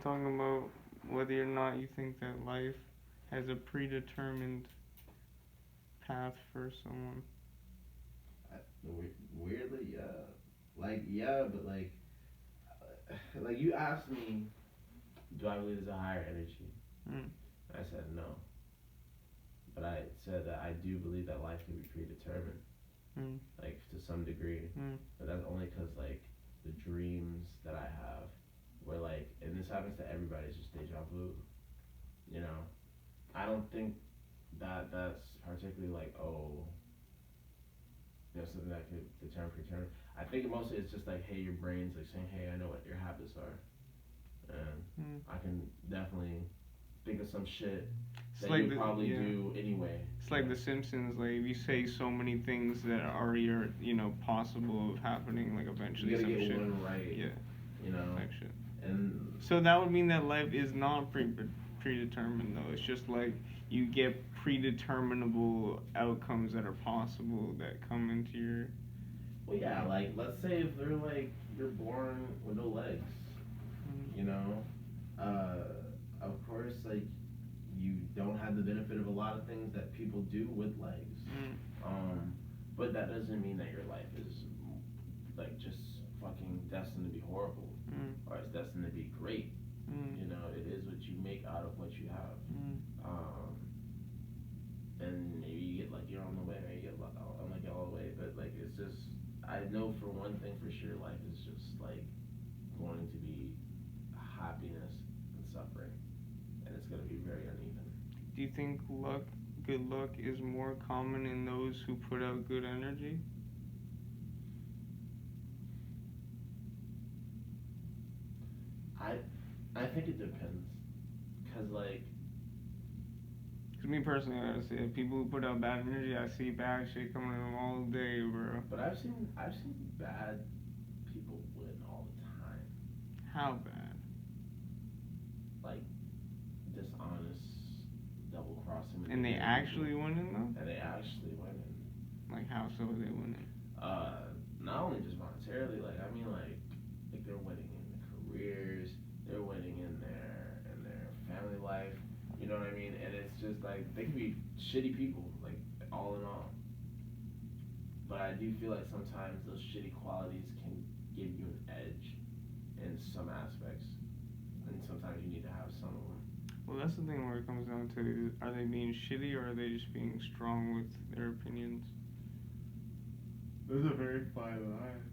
talking about whether or not you think that life has a predetermined path for someone. I, weirdly, yeah. Like, yeah, but like you asked me, do I believe there's a higher energy? Mm. I said no, but I said that I do believe that life can be predetermined, Mm. like to some degree. Mm. But that's only because like the dreams that I have, where like, and this happens to everybody, it's just deja vu. You know, I don't think that that's particularly like, oh, something that could determine predetermine. I think mostly it's just like, hey, your brain's like saying, hey, I know what your habits are, and Mm. I can definitely think of some shit It's that like you probably yeah. do anyway. It's You like know? The Simpsons. Like if you say so many things that are possible of happening, like You eventually gotta some get shit. one right. Yeah. You know, Type shit. and So that would mean that life is not predetermined though. It's just like you get predeterminable outcomes that are possible that come into your. well, yeah, like let's say if they're like you're born with no legs, Mm. you know, of course, like you don't have the benefit of a lot of things that people do with legs. Mm. Um, but that doesn't mean that your life is like just fucking destined to be horrible Mm. or it's destined to be great. Mm. You know, it is what you make out of what you have. Mm. Um, and maybe you get lucky on the way, maybe you get unlucky all the way. But like, it's just I know for one thing for sure, life is just like going to be happiness and suffering, and it's gonna be very uneven. Do you think good luck, is more common in those who put out good energy? I I think it depends, cause like, Cause me personally, I gotta say, people who put out bad energy, I see bad shit coming to them all day, bro. but I've seen bad people win all the time, How bad? like dishonest, double crossing, And they manipulating people, actually winning though? and they actually win. Like how so are they winning? Not only just monetarily, like I mean, like they're winning in their careers, they're winning in their family life. You know what I mean? And it's just like they can be shitty people, like all in all. But I do feel like sometimes those shitty qualities can give you an edge in some aspects, and sometimes you need to have some of them. Well, that's the thing where it comes down to: are they being shitty or are they just being strong with their opinions? There's a very fine line,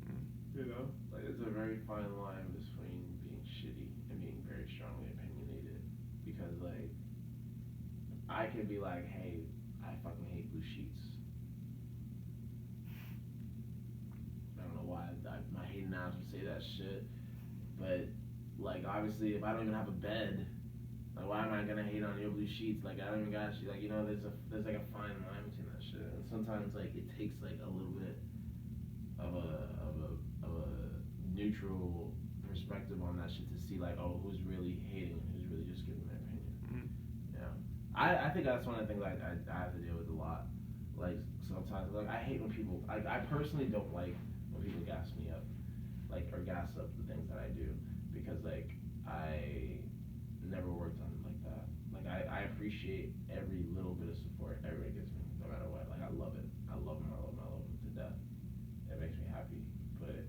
Mm. you know? Like, there's a very fine line between being shitty and being very strongly opinionated. Because, like, I could be like, hey, I fucking hate blue sheets. I don't know why my hating ass would say that shit. But, like, obviously, if I don't even have a bed, like, why am I gonna hate on your blue sheets? Like, I don't even got you. Like, you know, there's like a fine line between that shit. And sometimes, like, it takes, like, a little bit of a neutral perspective on that shit to see like, oh, who's really hating and who's really just giving their opinion. Mm. Yeah, I think that's one of the things I have to deal with a lot. Like sometimes, like I hate when people. I personally don't like when people gas me up, like or gas up the things that I do because like I never worked on it like that. Like I appreciate every little bit of support everybody gives me, no matter what. Like I love it. I love them. I love them. I love them to death. It makes me happy, but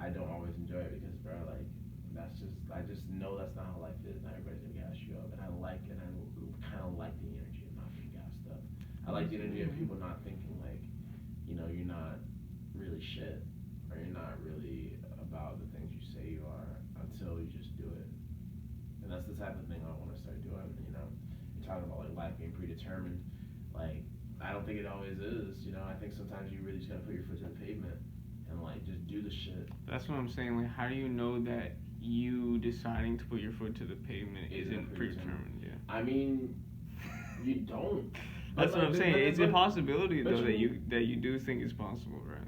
I don't always enjoy it because, bro, like that's just I just know that's not how life is. Not everybody's gonna gas you up, and I like and I kind of like the energy of not being gassed up. I like the energy of people not thinking like, you know, you're not really shit or you're not really about the things you say you are until you just do it. And that's the type of thing I want to start doing. You know, you're talking about like life being predetermined. Like I don't think it always is. You know, I think sometimes you really just gotta put your foot to the pavement and like just do the shit. That's what I'm saying. Like, how do you know that you deciding to put your foot to the pavement isn't predetermined? Yeah. I mean, you don't. That's what I'm saying. It's a possibility though you, that you do think is possible, right?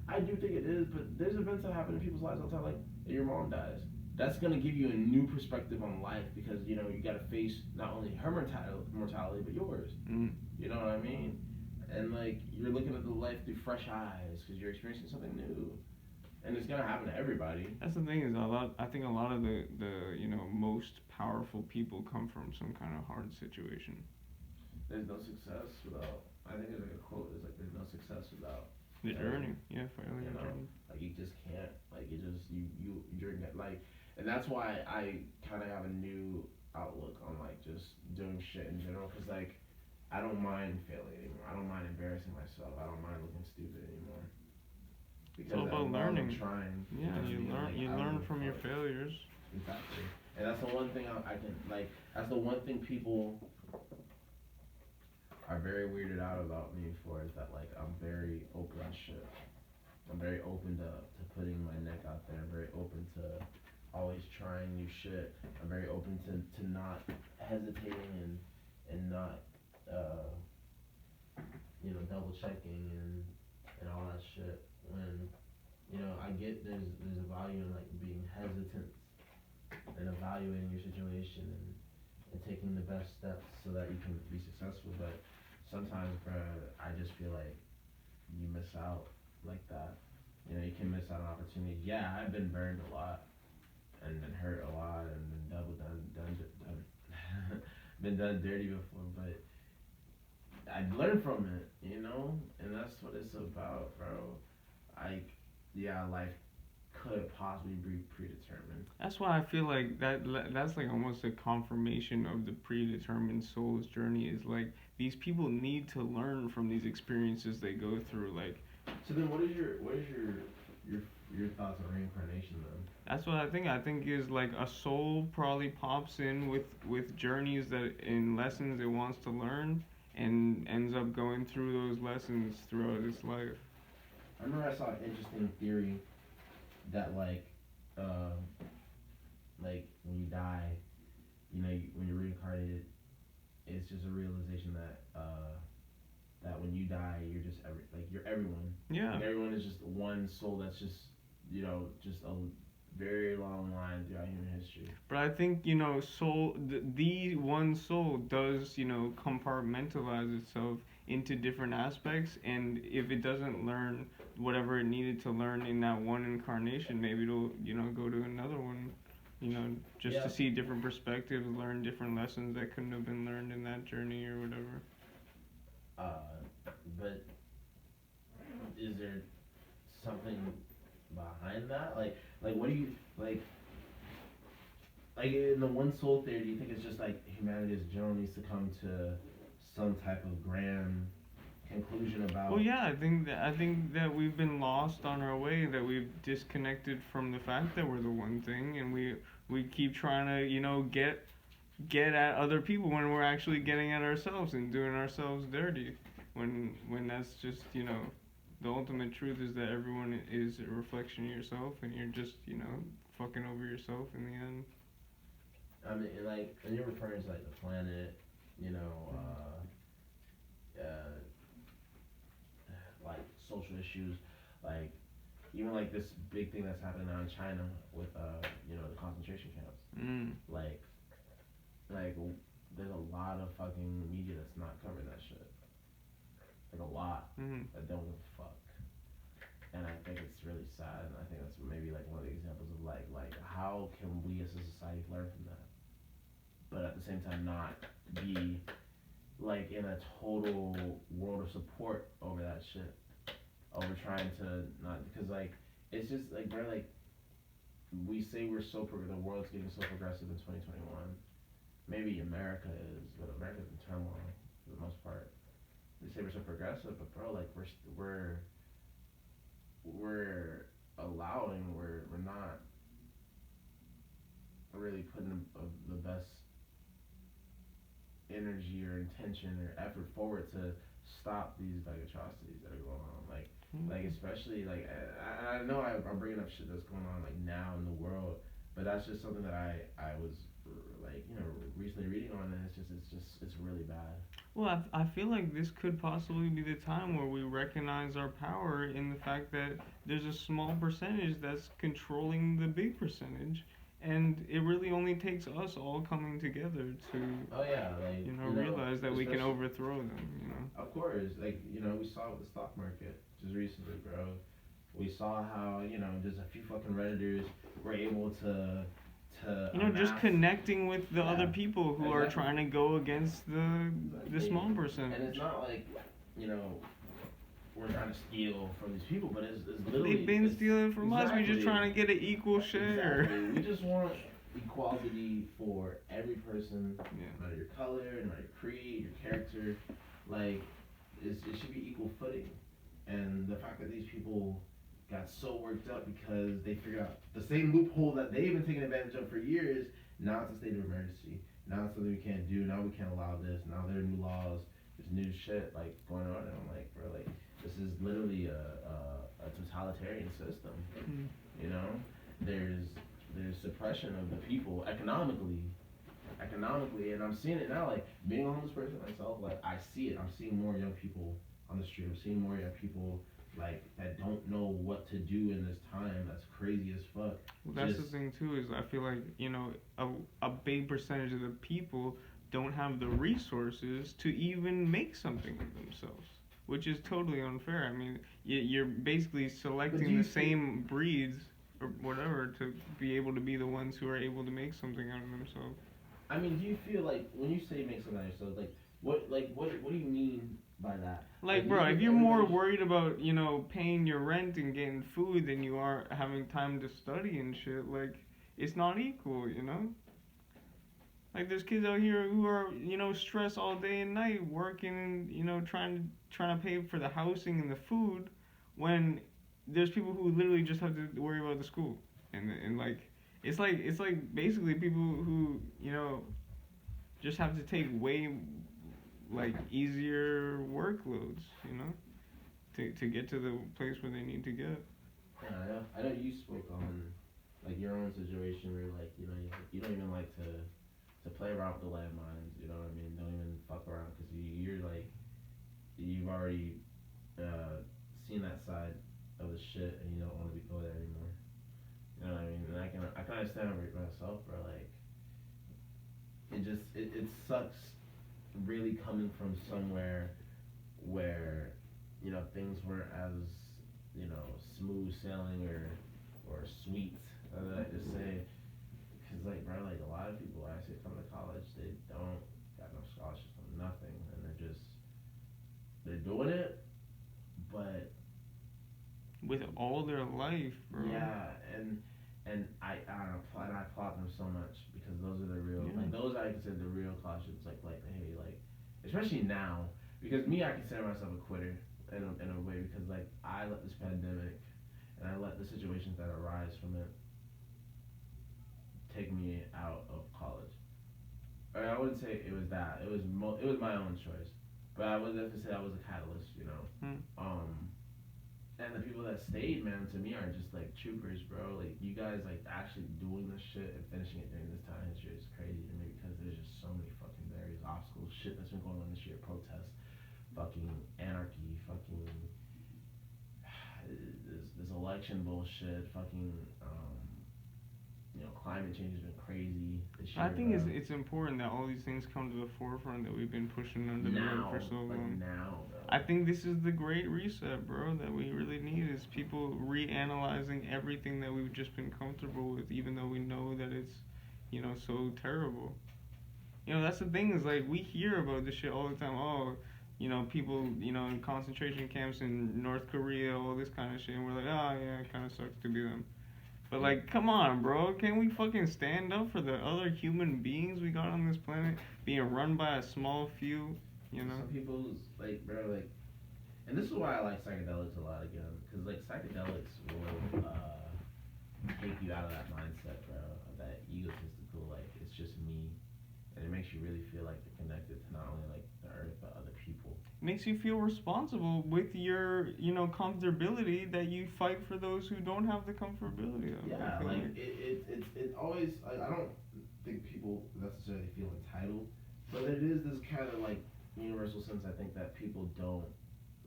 I do think it is, but there's events that happen in people's lives all the time. Like your mom dies. That's gonna give you a new perspective on life because you know you gotta face not only her mortality but yours. Mm. You know what I mean? And like you're looking at the life through fresh eyes because you're experiencing something new. and it's gonna happen to everybody. That's the thing is I think a lot of the most powerful people come from some kind of hard situation. There's no success without. I think there's like a quote. It's like there's no success without The failure. journey, yeah, You failure know, journey. like you just can't. Like you just you're like, and that's why I kind of have a new outlook on like just doing shit in general. Cause like I don't mind failing anymore. I don't mind embarrassing myself. I don't mind looking stupid anymore. It's Because all as about long as I'm learning. trying, you Yeah, know what I you mean? learn Like you I don't learn give a from your fuck. failures. Exactly. And that's the one thing I can like. That's the one thing people are very weirded out about me for is that like I'm very open to shit. I'm very open to putting my neck out there. I'm very open to always trying new shit. I'm very open to not hesitating and not uh double checking and all that shit when I get there's a value in like being hesitant and evaluating your situation and taking the best steps so that you can be successful. But sometimes, bruh, I just feel like you miss out like that. You can miss out on opportunities. Yeah, I've been burned a lot and been hurt a lot and been done been done dirty before, but I learned from it, and that's what it's about, bro. Like, yeah, life could possibly be predetermined. That's why I feel like that's like almost a confirmation of the predetermined soul's journey is like these people need to learn from these experiences they go through. Like, so then, what is your thoughts on reincarnation then? that's what I think. I think is like a soul probably pops in with journeys that in lessons it wants to learn and ends up going through those lessons throughout its life. I remember I saw an interesting theory that uh, like when you die, when you're reincarnated, it's just a realization that when you die, you're just you're everyone. Yeah. Like everyone is just one soul that's just a very long line throughout human history. But I think soul the one soul does compartmentalize itself into different aspects, and if it doesn't learn whatever it needed to learn in that one incarnation, maybe it'll go to another one, just to Yeah. see different perspectives, learn different lessons that couldn't have been learned in that journey or whatever. But is there something behind that? Like what do you like in the one soul theory? Do you think it's just like humanity as general needs to come to some type of grand conclusion about? Well, yeah, I think that we've been lost on our way, that we've disconnected from the fact that we're the one thing, and we keep trying to get at other people when we're actually getting at ourselves and doing ourselves dirty. When that's just the ultimate truth is that everyone is a reflection of yourself, and you're just fucking over yourself in the end. I mean, like, and you're referring to like the planet, like social issues, like even like this big thing that's happening now in China with the concentration camps. Mm. Like there's a lot of fucking media that's not covering that shit. Like a lot Mm. that don't give a fuck. And I think it's really sad, and I think that's maybe like one of the examples of like how can we as a society learn from that, but at the same time not be like in a total world of support over that shit, over trying to not because like it's just like bro like we say the world's getting so progressive in 2021. Maybe America is, but America's in turmoil for the most part. They say we're so progressive, but bro, like we're allowing, we're not really putting the best energy or intention or effort forward to stop these like atrocities that are going on. Like especially like I know I'm bringing up shit that's going on like now in the world, but that's just something that I was like recently reading on, and it's really bad. Well, I feel like this could possibly be the time where we recognize our power in the fact that there's a small percentage that's controlling the big percentage, and it really only takes us all coming together to Oh yeah, like realize that we can especially overthrow them. of course, like we saw with the stock market just recently, bro. We saw how just a few fucking redditors were able to Just amass. connecting with the other Yeah, people who are exactly. trying to go against the Exactly. small percentage. And it's not like you know we're trying to steal from these people, but it's literally They've been stealing from us. We're just trying to get an equal share. Exactly. We just want equality for every person, Yeah. no matter your color, no matter your creed, your character. Like, it should be equal footing. And the fact that these people got so worked up because they figured out the same loophole that they've been taking advantage of for years. Now it's a state of emergency. Now it's something we can't do. Now we can't allow this. Now there are new laws. There's new shit like going on, and I'm like, bro, like this is literally a totalitarian system. Mm. You know, there's suppression of the people economically, and I'm seeing it now. Like being a homeless person myself, like I see it. I'm seeing more young people on the street. I'm seeing more young people like that don't know what to do in this time. That's crazy as fuck. Well, that's the thing too. Is I feel like a big percentage of the people don't have the resources to even make something of themselves, which is totally unfair. I mean, you're basically selecting the same breeds or whatever to be able to be the ones who are able to make something out of themselves. I mean, do you feel like when you say make something out of yourself, what do you mean by that? Like, bro, if you're more worried about paying your rent and getting food than you are having time to study and shit, like it's not equal, Like there's kids out here who are stressed all day and night working and trying to pay for the housing and the food, when there's people who literally just have to worry about the school and like it's like basically people who just have to take way like easier workloads, to get to the place where they need to get. Yeah, I know you spoke on like your own situation where like you don't even like to play around with the landmines. You know what I mean? Don't even fuck around because you're like you've already seen that side of the shit and you don't want to go there anymore. You know what I mean? And I can understand it myself, bro. Like it sucks really coming from somewhere where things weren't as smooth sailing or sweet, as I like to say. Cause like bro, like a lot of people I say come to college, they don't got no scholarships or nothing, and they're doing it, but with all their life, bro. Yeah, and I applaud them so much because those are the real like those I consider the real cautions like hey like especially now because me I consider myself a quitter in a way because like I let this pandemic and I let the situations that arise from it take me out of college. Or I wouldn't say it was that it was my own choice, but I would definitely say I was a catalyst, And the people that stayed, man, to me are just like troopers, bro. Like you guys, like actually doing this shit and finishing it during this time in history is crazy to me because there's just so many fucking various obstacles, shit that's been going on this year, protests, fucking anarchy, fucking this election bullshit, fucking climate change has been crazy this year. I think it's important that all these things come to the forefront that we've been pushing under the rug for so long. I think this is the great reset, bro, that we really need is people reanalyzing everything that we've just been comfortable with, even though we know that it's, so terrible. That's the thing is like we hear about this shit all the time. Oh, people, in concentration camps in North Korea, all this kind of shit, and we're like, oh yeah, it kind of sucks to be them. But like, come on, bro. Can't we fucking stand up for the other human beings we got on this planet being run by a small few? Some people's like, bro, like, and this is why I like psychedelics a lot again, because like psychedelics will take you out of that mindset, bro, of that egotistical like it's just me, and it makes you really feel like you're connected to not only like the earth but other people. Makes you feel responsible with your, comfortability that you fight for those who don't have the comfortability of. Yeah, like it always like I don't think people necessarily feel entitled, but it is this kind of like universal sense I think that people don't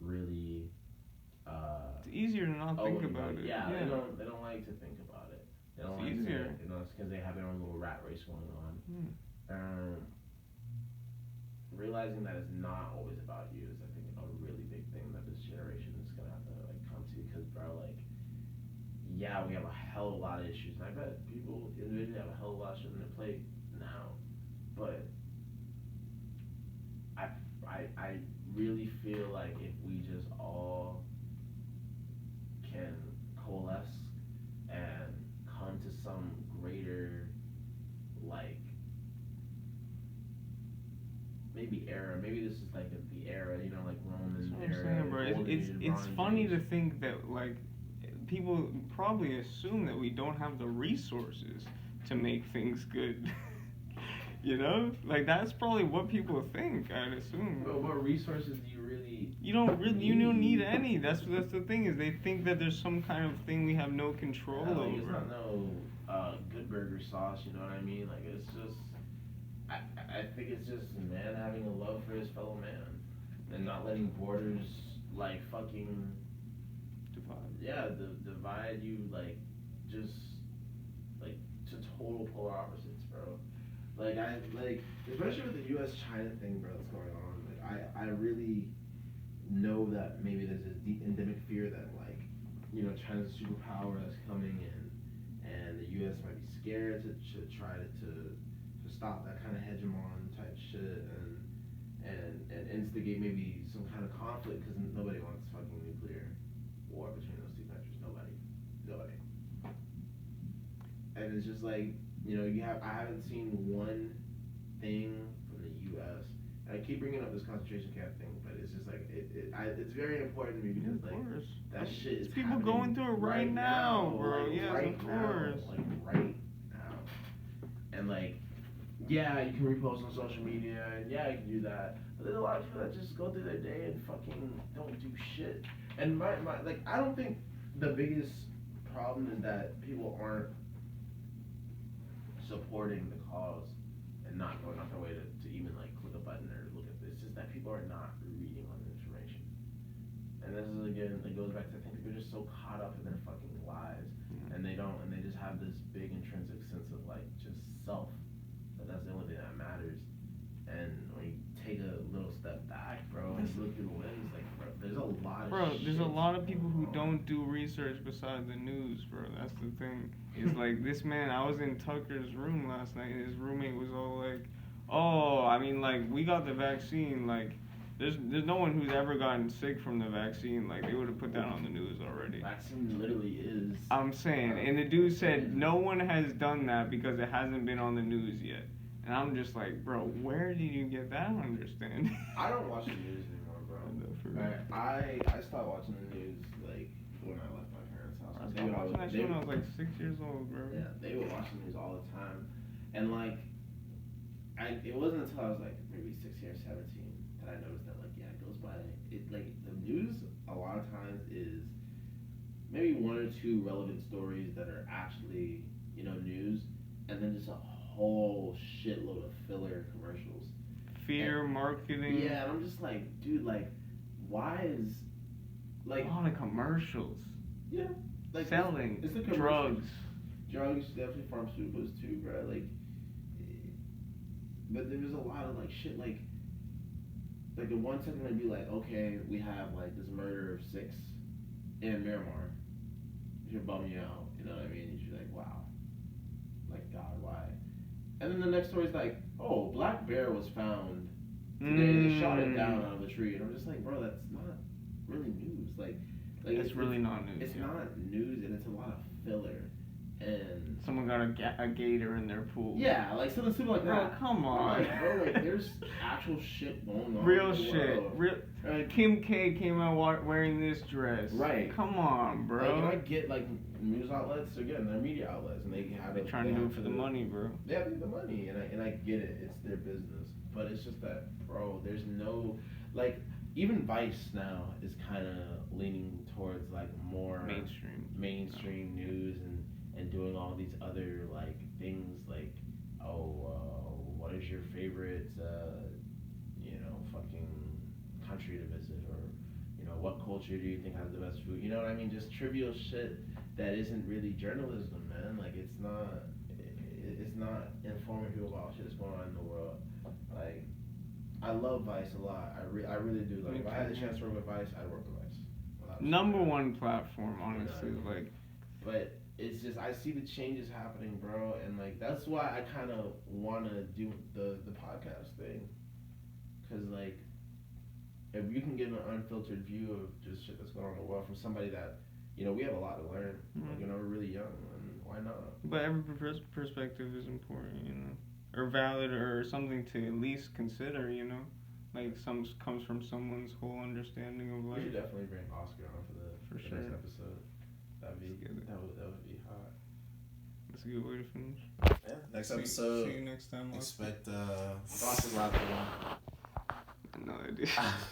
really it's easier to not think about it. Yeah, they don't like to think about it. They don't it's easier. It's because they have their own little rat race going on. Realizing that it's not always about you is I think a really big thing that this generation is gonna have to like come to because bro like yeah, we have a hell of a lot of issues, and I bet people individually have a hell of a lot of shit on their plate now. But I, I really feel like if we just all can coalesce and come to some greater, like, maybe era. Maybe this is like the era, you know, like Roman That's what I'm era. saying, bro. Golden Age, It's Bronze funny Age. to think that like people probably assume that we don't have the resources to make things good. You know, like that's probably what people think. I'd assume. But what resources do you really? You don't really. You don't need any. That's the thing is they think that there's some kind of thing we have no control Like, over. it's not no good burger sauce. You know what I mean? Like it's just. I think it's just man having a love for his fellow man and not letting borders like fucking divide you like just like to total polar opposites, bro. Like especially with the U.S. China thing, bro, that's going on. Like I really know that maybe there's this deep endemic fear that like China's a superpower that's coming in, and the U.S. might be scared to try to stop that kind of hegemon type shit and instigate maybe some kind of conflict because nobody wants fucking nuclear war between those two countries. Nobody. And it's just like I haven't seen one thing from the U.S. And I keep bringing up this concentration camp thing, but it's just like it's very important to me because like that shit is people going through it right now, bro. Like, yes, right of now, course. like right now. And like, yeah, you can repost on social media, and yeah, you can do that. But there's a lot of people that just go through their day and fucking don't do shit. And my like, I don't think the biggest problem is that people aren't supporting the cause and not going out their way to even like click a button or look at this. It's just that people are not reading on the information. And this is again, it goes back to I think people are just so caught up in their fucking lives, and they just have this big intrinsic sense of like just self. That's the only thing that matters. And when you take a little step back, bro, and look through the lens, like, bro, there's a lot of there's a lot of people who don't do research besides the news, bro. That's the thing. It's like this man. I was in Tucker's room last night, and his roommate was all like, "Oh, I mean, like we got the vaccine. Like, there's no one who's ever gotten sick from the vaccine. Like they would have put that on the news already." Vaccine literally is. I'm saying, and the dude said no one has done that because it hasn't been on the news yet. And I'm just like, bro, where did you get that understanding? I don't watch the news anymore, bro. I stopped watching the news like when I left my parents' house. I stopped watching that shit when I was like 6 years old, bro. Yeah, they would watch the news all the time, and like, it wasn't until I was like maybe 16 or 17 that I noticed that like it goes by like the news a lot of times is maybe one or two relevant stories that are actually news, and then just a whole shitload of filler commercials. Fear marketing. Yeah, and I'm just like, dude, like, why is like a lot of commercials? Yeah, like selling it's the drugs. Drugs, definitely pharmaceuticals too, bro. Like, but there was a lot of like shit, like the 1 second I'd be like, okay, we have like this murder of 6 in Miramar. It should bum you out, you know what I mean? You should be like, wow, like God, why? And then the next story is like, oh, black bear was found today. They shot it down out of the tree. And I'm just like, bro, that's not really news. Like it's really not news. It's not news, and it's a lot of filler. And someone got a gator in their pool. Yeah, like something stupid like that. Bro, come on. Bro, like there's actual shit going on. Real shit. Real. Kim K came out wearing this dress. Right. Come on, bro. Like, and I get like news outlets again, they're media outlets, and they're trying to do it for the money, bro. They have to get the money, and I get it. It's their business, but it's just that, bro. There's no like even Vice now is kind of leaning towards like more mainstream news and doing all these other like things like what is your favorite fucking country to visit, or what culture do you think has the best food, you know what I mean, just trivial shit that isn't really journalism, man. Like it's not informing people about shit that's going on in the world. Like I love Vice a lot. I really do. Like if I had the chance to work with Vice, I'd work with Vice. Number one platform, honestly. Like But it's just I see the changes happening, bro, and like that's why I kind of want to do the podcast thing, cause like if you can get an unfiltered view of just shit that's going on in the world from somebody that, we have a lot to learn. Like, we're really young, and why not? But every perspective is important, or valid, or something to at least consider, Like some comes from someone's whole understanding of life. We should definitely bring Oscar on for the sure. next episode. That would be hot. That's a good way to finish. Yeah, next episode. See you next time. Expect Boston Rock. No idea.